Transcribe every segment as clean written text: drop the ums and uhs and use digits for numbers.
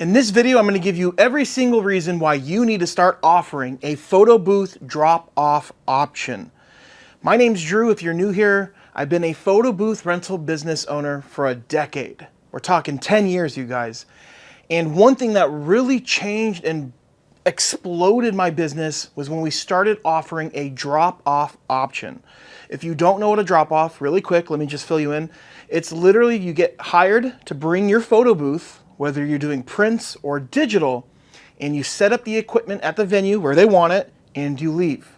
In this video, I'm going to give you every single reason why you need to start offering a photo booth drop-off option. My name's Drew. If you're new here, I've been a photo booth rental business owner for a decade. We're talking 10 years, you guys. And one thing that really changed and exploded my business was when we started offering a drop-off option. If you don't know what a drop-off, really quick, let me just fill you in. It's literally you get hired to bring your photo booth, whether you're doing prints or digital, and you set up the equipment at the venue where they want it, and you leave.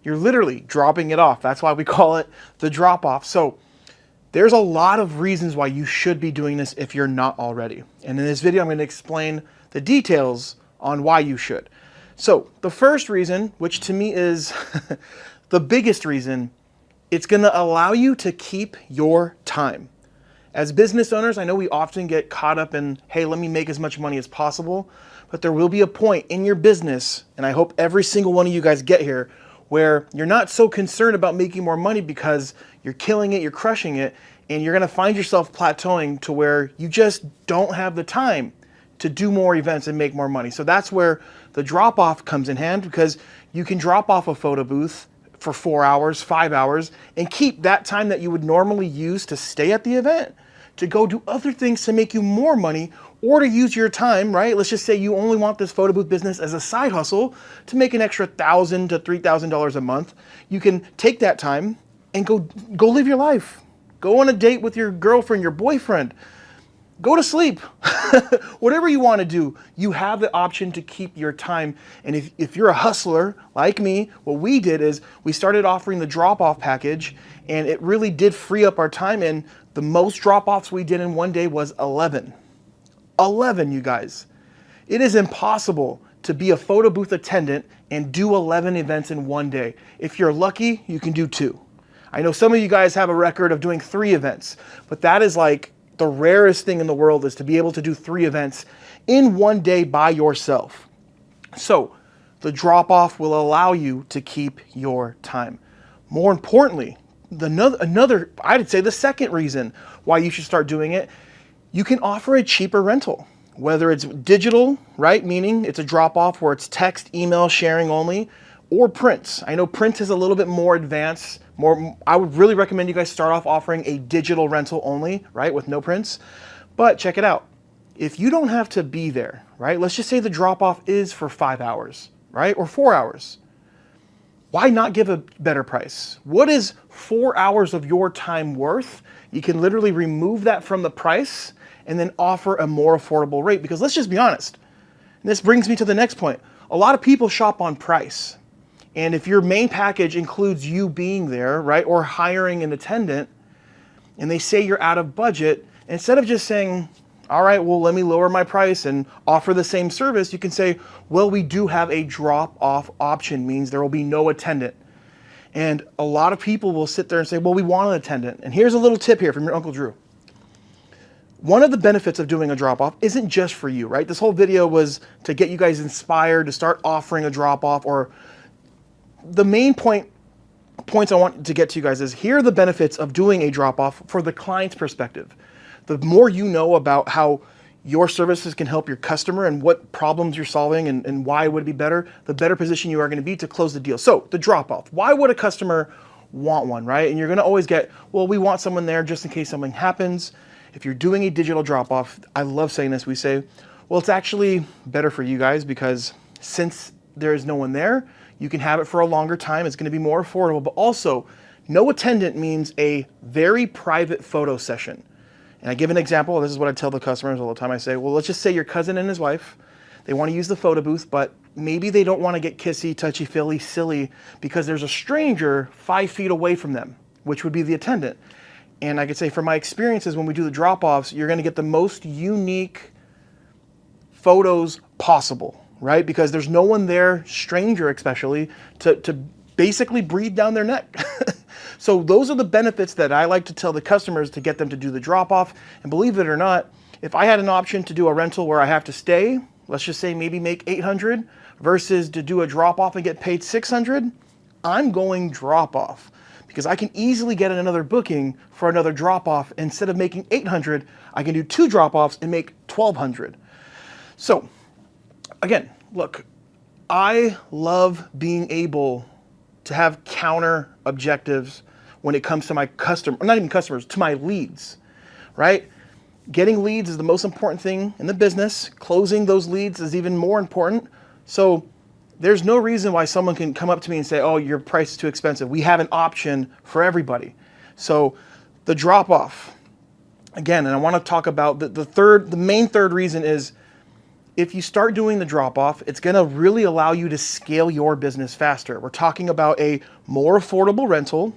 You're literally dropping it off. That's why we call it the drop-off. So there's a lot of reasons why you should be doing this if you're not already. And in this video, I'm going to explain the details on why you should. So the first reason, which to me is the biggest reason, it's going to allow you to keep your time. As business owners, I know we often get caught up in, hey, let me make as much money as possible, but there will be a point in your business, and I hope every single one of you guys get here, where you're not so concerned about making more money because you're killing it, you're crushing it, and you're gonna find yourself plateauing to where you just don't have the time to do more events and make more money. So that's where the drop-off comes in hand, because you can drop off a photo booth for 4 hours, 5 hours, and keep that time that you would normally use to stay at the event to go do other things to make you more money, or to use your time, right? Let's just say you only want this photo booth business as a side hustle to make an extra $1,000 to $3,000 a month. You can take that time and go live your life. Go on a date with your girlfriend, your boyfriend. Go to sleep. Whatever you want to do, you have the option to keep your time. And if you're a hustler like me, what we did is we started offering the drop-off package, and it really did free up our time. And the most drop-offs we did in one day was 11. 11, you guys. It is impossible to be a photo booth attendant and do 11 events in one day. If you're lucky, you can do 2. I know some of you guys have a record of doing 3 events, but that is like the rarest thing in the world, is to be able to do 3 events in one day by yourself. So the drop-off will allow you to keep your time. More importantly, another, I'd say the second reason why you should start doing it, you can offer a cheaper rental, whether it's digital, right? Meaning it's a drop-off where it's text, email sharing only, or prints. I know print is a little bit more advanced. I would really recommend you guys start off offering a digital rental only, right? With no prints. But check it out. If you don't have to be there, right? Let's just say the drop-off is for 5 hours, right? Or 4 hours. Why not give a better price? What is 4 hours of your time worth? You can literally remove that from the price and then offer a more affordable rate. Because let's just be honest. And this brings me to the next point. A lot of people shop on price. And if your main package includes you being there, right, or hiring an attendant, and they say you're out of budget, instead of just saying, all right, well, let me lower my price and offer the same service, you can say, well, we do have a drop-off option, means there will be no attendant. And a lot of people will sit there and say, well, we want an attendant. And here's a little tip here from your Uncle Drew. One of the benefits of doing a drop-off isn't just for you, right? This whole video was to get you guys inspired to start offering a drop-off. Or the main points I want to get to you guys is, here are the benefits of doing a drop-off for the client's perspective. The more you know about how your services can help your customer and what problems you're solving and why would it be better, the better position you are going to be to close the deal. So the drop-off, why would a customer want one, right? And you're going to always get, well, we want someone there just in case something happens. If you're doing a digital drop-off, I love saying this, we say, well, it's actually better for you guys, because since there is no one there, you can have it for a longer time. It's going to be more affordable, but also no attendant means a very private photo session. And I give an example. This is what I tell the customers all the time. I say, well, let's just say your cousin and his wife, they want to use the photo booth, but maybe they don't want to get kissy, touchy-feely, silly, because there's a stranger 5 feet away from them, which would be the attendant. And I could say, from my experiences, when we do the drop-offs, you're going to get the most unique photos possible, right? Because there's no one there, stranger especially, to basically breathe down their neck. So those are the benefits that I like to tell the customers to get them to do the drop-off. And believe it or not, if I had an option to do a rental where I have to stay, let's just say maybe make $800 versus to do a drop-off and get paid $600, I'm going drop-off, because I can easily get another booking for another drop-off. Instead of making $800, I can do 2 drop-offs and make $1,200. So again, look, I love being able to have counter objectives when it comes to my customer, not even customers, to my leads, right? Getting leads is the most important thing in the business. Closing those leads is even more important. So there's no reason why someone can come up to me and say, oh, your price is too expensive. We have an option for everybody. So the drop off, again, and I want to talk about the main third reason is, if you start doing the drop off, it's going to really allow you to scale your business faster. We're talking about a more affordable rental,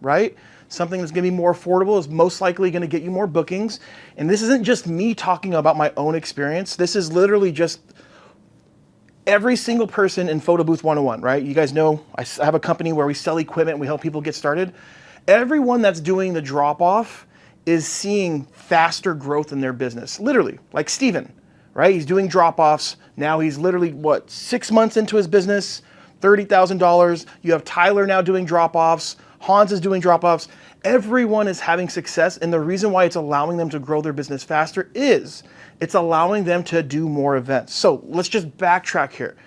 right? Something that's going to be more affordable is most likely going to get you more bookings. And this isn't just me talking about my own experience. This is literally just every single person in Photo Booth 101, right? You guys know I have a company where we sell equipment and we help people get started. Everyone that's doing the drop off is seeing faster growth in their business. Literally, like Steven, right? He's doing drop offs. Now he's literally, 6 months into his business, $30,000. You have Tyler now doing drop offs. Hans is doing drop offs. Everyone is having success. And the reason why it's allowing them to grow their business faster is it's allowing them to do more events. So let's just backtrack here.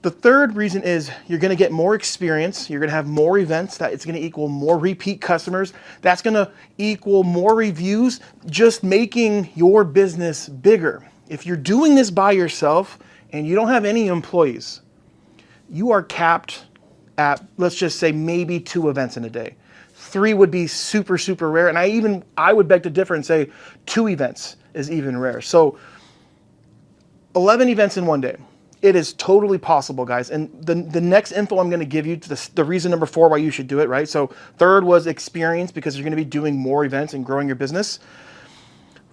The third reason is you're going to get more experience. You're going to have more events. That it's going to equal more repeat customers. That's going to equal more reviews, just making your business bigger. If you're doing this by yourself and you don't have any employees, you are capped at, let's just say, maybe 2 events in a day. 3 would be super, super rare. And I would beg to differ and say 2 events is even rare. So 11 events in one day. It is totally possible, guys. And the next info I'm going to give you, the reason number 4 why you should do it, right? So third was experience, because you're going to be doing more events and growing your business.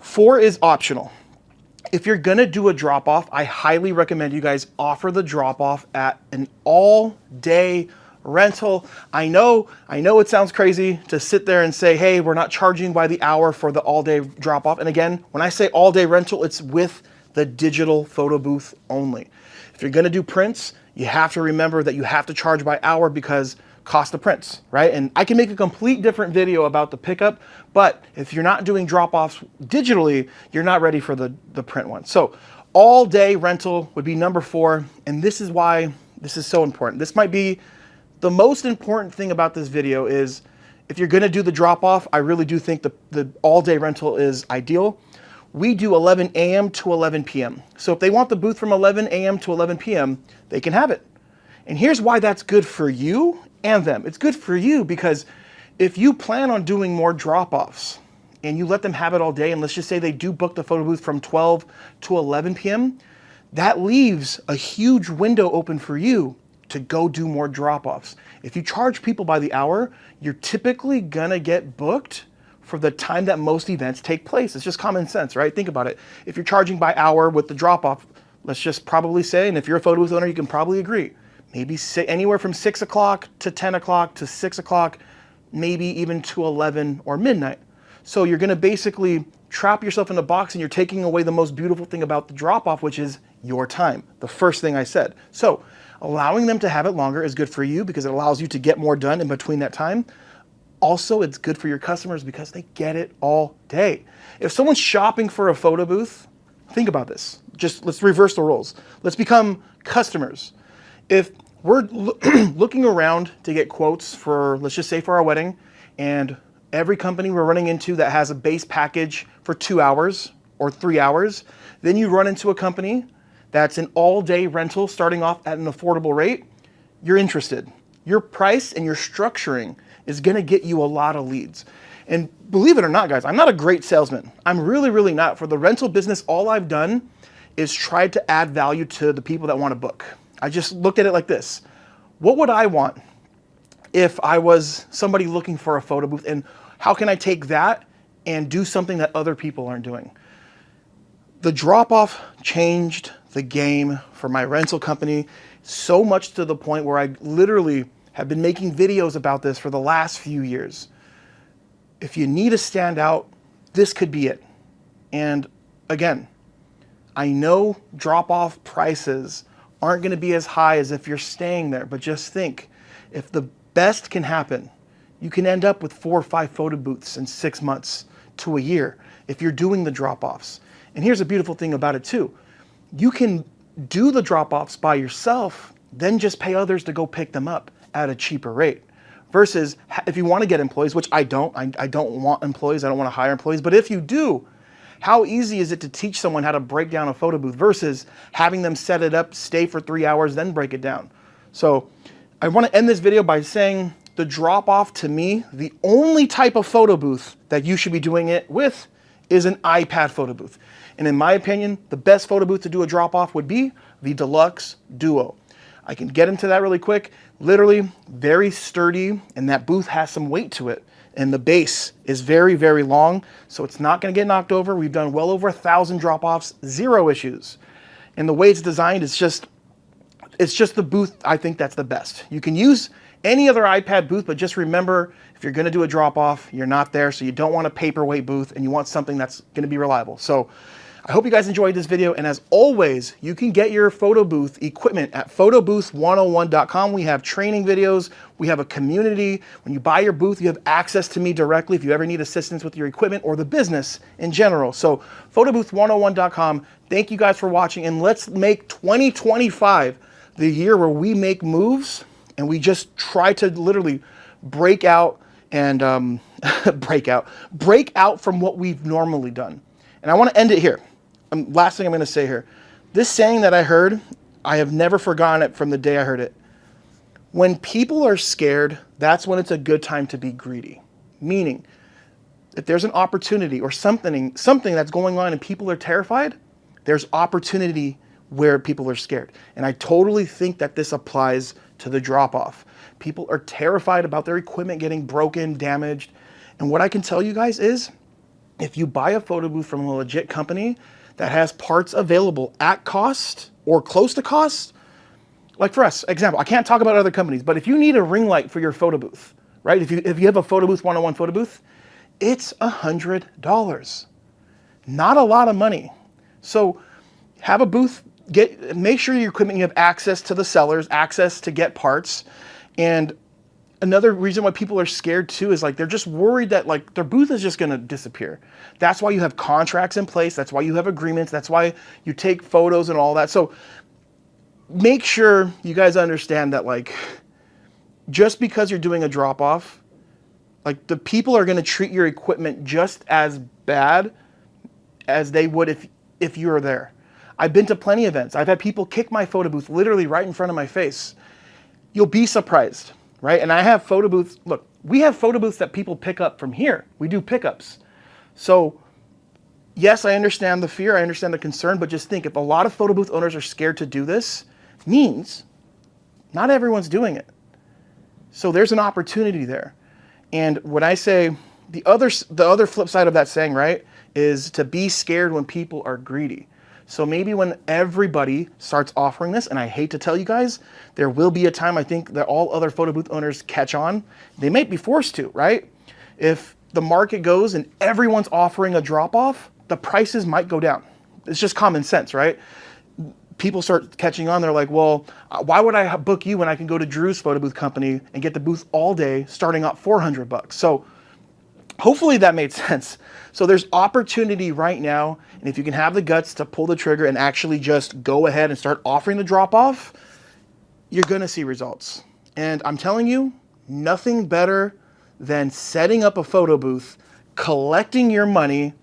4 is optional. If you're going to do a drop off, I highly recommend you guys offer the drop off at an all day rental. I know it sounds crazy to sit there and say, hey, we're not charging by the hour for the all day drop off. And again, when I say all day rental, it's with the digital photo booth only. If you're going to do prints, you have to remember that you have to charge by hour because cost of prints, right? And I can make a complete different video about the pickup, but if you're not doing drop-offs digitally, you're not ready for the print one. So all day rental would be number 4. And this is why this is so important. This might be the most important thing about this video is if you're going to do the drop-off, I really do think the all day rental is ideal. We do 11 a.m. to 11 p.m. So if they want the booth from 11 a.m. to 11 p.m., they can have it. And here's why that's good for you and them. It's good for you because if you plan on doing more drop-offs and you let them have it all day, and let's just say they do book the photo booth from 12 to 11 p.m., that leaves a huge window open for you to go do more drop-offs. If you charge people by the hour, you're typically gonna get booked for the time that most events take place. It's just common sense, right? Think about it. If you're charging by hour with the drop-off, let's just probably say, and if you're a photo booth owner, you can probably agree, maybe anywhere from 6 o'clock to 10 o'clock to 6 o'clock, maybe even to 11 or midnight. So you're gonna basically trap yourself in a box and you're taking away the most beautiful thing about the drop-off, which is your time, the first thing I said. So allowing them to have it longer is good for you because it allows you to get more done in between that time. Also, it's good for your customers because they get it all day. If someone's shopping for a photo booth, think about this. Just let's reverse the roles. Let's become customers. If we're looking around to get quotes for, let's just say for our wedding, and every company we're running into that has a base package for 2 hours or 3 hours, then you run into a company that's an all-day rental starting off at an affordable rate, you're interested. Your price and your structuring is gonna get you a lot of leads. And believe it or not, guys, I'm not a great salesman. I'm really, really not. For the rental business, all I've done is tried to add value to the people that wanna book. I just looked at it like this. What would I want if I was somebody looking for a photo booth, and how can I take that and do something that other people aren't doing? The drop-off changed the game for my rental company so much to the point where I literally have been making videos about this for the last few years. If you need to stand out, this could be it. And again, I know drop-off prices aren't gonna be as high as if you're staying there, but just think, if the best can happen, you can end up with 4 or 5 photo booths in 6 months to a year if you're doing the drop-offs. And here's a beautiful thing about it too. you can do the drop-offs by yourself, then just pay others to go pick them up at a cheaper rate. Versus if you want to get employees, which I don't want employees, I don't want to hire employees, but if you do, how easy is it to teach someone how to break down a photo booth versus having them set it up, stay for 3 hours, then break it down? So I want to end this video by saying the drop-off, to me, the only type of photo booth that you should be doing it with is an iPad photo booth. And in my opinion, the best photo booth to do a drop-off would be the Deluxe Duo. I can get into that really quick. Literally very sturdy, and that booth has some weight to it. And the base is very, very long, so it's not gonna get knocked over. We've done well over 1,000 drop-offs, 0 issues. And the way it's designed, it's just the booth, I think that's the best. You can use any other iPad booth, but just remember, if you're gonna do a drop-off, you're not there, so you don't want a paperweight booth, and you want something that's gonna be reliable. So I hope you guys enjoyed this video, and as always, you can get your photo booth equipment at photobooth101.com. We have training videos, we have a community. When you buy your booth, you have access to me directly if you ever need assistance with your equipment or the business in general. So photobooth101.com. Thank you guys for watching, and let's make 2025 the year where we make moves and we just try to literally break out and break out from what we've normally done. And I want to end it here. Last thing I'm going to say here. This saying that I heard, I have never forgotten it from the day I heard it. When people are scared, that's when it's a good time to be greedy. Meaning, if there's an opportunity or something that's going on and people are terrified, there's opportunity where people are scared. And I totally think that this applies to the drop-off. People are terrified about their equipment getting broken, damaged. And what I can tell you guys is, if you buy a photo booth from a legit company that has parts available at cost or close to cost, like for us, example, I can't talk about other companies, but if you need a ring light for your photo booth, right? If you have a photo booth, 101 photo booth, it's $100. Not a lot of money. So have a booth, make sure your equipment, you have access to the sellers, access to get parts. And another reason why people are scared too is like they're just worried that like their booth is just going to disappear. That's why you have contracts in place. That's why you have agreements. That's why you take photos and all that. So make sure you guys understand that like just because you're doing a drop off, like the people are going to treat your equipment just as bad as they would if you were there. I've been to plenty of events. I've had people kick my photo booth literally right in front of my face. You'll be surprised. Right? And I have photo booths. Look, we have photo booths that people pick up from here. We do pickups. So yes, I understand the fear. I understand the concern, but just think if a lot of photo booth owners are scared to do this, means not everyone's doing it. So there's an opportunity there. And when I say the other flip side of that saying, right, is to be scared when people are greedy. So maybe when everybody starts offering this, and I hate to tell you guys, there will be a time I think that all other photo booth owners catch on. They might be forced to, right? If the market goes and everyone's offering a drop-off, the prices might go down. It's just common sense, right? People start catching on. They're like, well, why would I book you when I can go to Drew's photo booth company and get the booth all day starting at $400? So hopefully that made sense. So there's opportunity right now, and if you can have the guts to pull the trigger and actually just go ahead and start offering the drop-off, you're gonna see results. And I'm telling you, nothing better than setting up a photo booth, collecting your money,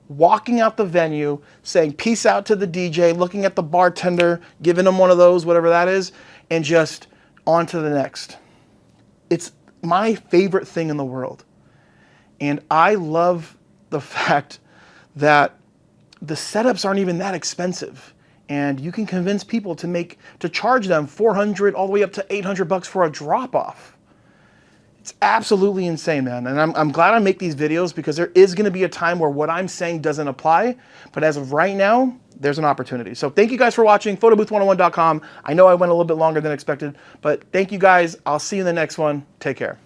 walking out the venue, saying peace out to the DJ, looking at the bartender, giving them one of those, whatever that is, and just on to the next. It's my favorite thing in the world. And I love the fact that the setups aren't even that expensive. And you can convince people to charge them $400 all the way up to $800 for a drop-off. It's absolutely insane, man. And I'm glad I make these videos because there is going to be a time where what I'm saying doesn't apply. But as of right now, there's an opportunity. So thank you guys for watching, photobooth101.com. I know I went a little bit longer than expected, but thank you guys. I'll see you in the next one. Take care.